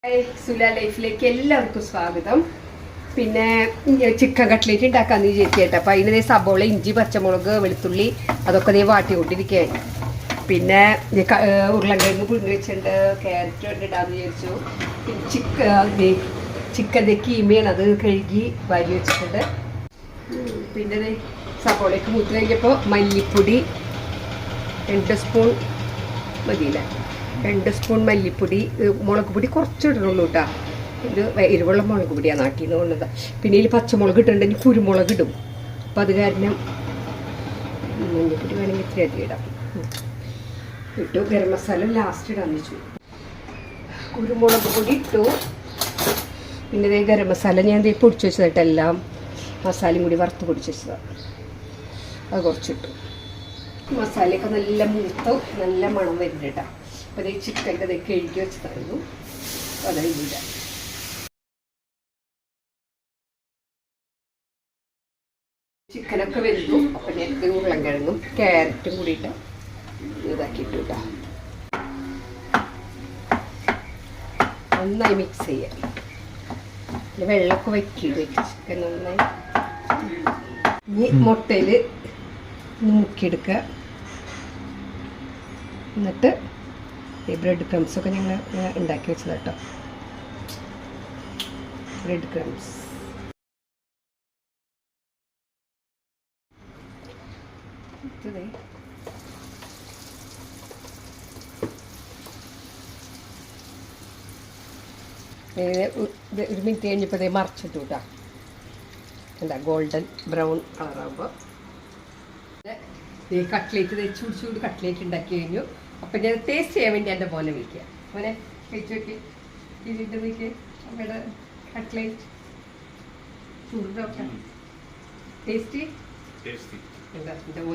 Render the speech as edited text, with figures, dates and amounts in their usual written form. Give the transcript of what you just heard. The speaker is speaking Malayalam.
സുല ലൈഫിലേക്ക് എല്ലാവർക്കും സ്വാഗതം. പിന്നെ ചിക്കൻ കട്ട്ലേറ്റ് ഉണ്ടാക്കാന്ന് വിചാരിക്കട്ടെ. അപ്പം അതിന് സബോള, ഇഞ്ചി, പച്ചമുളക്, വെളുത്തുള്ളി അതൊക്കെ നീ വാട്ടിക്കൊണ്ടിരിക്കുകയാണ്. പിന്നെ ഉരുളൻകിഴങ്ങ് പുഴുങ്ങി വെച്ചിട്ടുണ്ട്, ക്യാരറ്റ് ഇടാന്ന് വിചാരിച്ചു. പിന്നെ ചിക്കൻ്റെ കീമയാണ്, അത് കഴുകി വാരി വെച്ചിട്ടുണ്ട്. പിന്നെ സബോളയ്ക്ക് മൂത്ത് കഴിഞ്ഞപ്പോൾ മല്ലിപ്പൊടി 2 സ്പൂൺ മതിയില്ല, 2 സ്പൂൺ മല്ലിപ്പൊടി, മുളക് പൊടി കുറച്ച് ഇടണുള്ളൂ കേട്ടോ. ഇത് എരിവുള്ള മുളക് പൊടിയാണ് നാട്ടിൽ നിന്ന് കൊണ്ടത്. പിന്നെ ഇതിൽ പച്ചമുളക് ഇട്ടിട്ടുണ്ടെങ്കിൽ കുരുമുളക് ഇടും. അപ്പം അത് കാരണം മല്ലിപ്പൊടി വേണമെങ്കിൽ ഇത്തിരി അധികം ഇടാം. ഇട്ടു. ഗരം മസാല ലാസ്റ്റ് ഇടാന്ന് വെച്ചു. കുരുമുളക് പൊടി ഇട്ടു. പിന്നെ ഇതേ ഗരം മസാല ഞാൻ ഇതേ പൊടിച്ച് വെച്ചതായിട്ട് എല്ലാം മസാലയും കൂടി വറുത്ത് പൊടിച്ച് വെച്ചതാണ്. അത് കുറച്ചിട്ടു. മസാലയൊക്കെ നല്ല മൂത്ത് നല്ല മണം വരുന്നുണ്ട് കേട്ടോ. അപ്പോൾ അതേ ചിക്കൻ്റെ അതൊക്കെ കഴുകി വെച്ചതായിരുന്നു, അതായില്ല. ചിക്കനൊക്കെ വെന്തു. അപ്പം നേരത്തെ ഉരുളൻകിഴങ്ങും ക്യാരറ്റും കൂടിയിട്ട് ഇതാക്കിയിട്ടു കേട്ടോ. നന്നായി മിക്സ് ചെയ്യാം. വെള്ളമൊക്കെ വയ്ക്കിയിട്ട് ചിക്കൻ നന്നായി. ഇനി മുട്ടയിൽ മുക്കിയെടുക്കുക. എന്നിട്ട് ഈ ബ്രെഡ് ക്രംസൊക്കെ ഞങ്ങൾ ഉണ്ടാക്കി വെച്ചത് കേട്ടോ. ബ്രെഡ് ക്രംസ് ഒരു മിനിറ്റ് കഴിഞ്ഞപ്പോൾ അതേ മറിച്ചിട്ടു കേട്ടോ. എന്താ ഗോൾഡൻ ബ്രൗൺ കളറാകുമ്പോൾ കട്ട്ലേറ്റ് ചൂട് കട്ട്ലേറ്റ് ഉണ്ടാക്കി കഴിഞ്ഞു. അപ്പം ഞാൻ ടേസ്റ്റ് ചെയ്യാൻ വേണ്ടി എൻ്റെ മോനെ വിളിക്കുക. മോനെ കഴിച്ചു നോക്കി, ഇതിൻ്റെ നോക്കി അമ്മയുടെ കട്ട്ലേറ്റ് ചൂട് ടേസ്റ്റി എന്താ എൻ്റെ മോനെ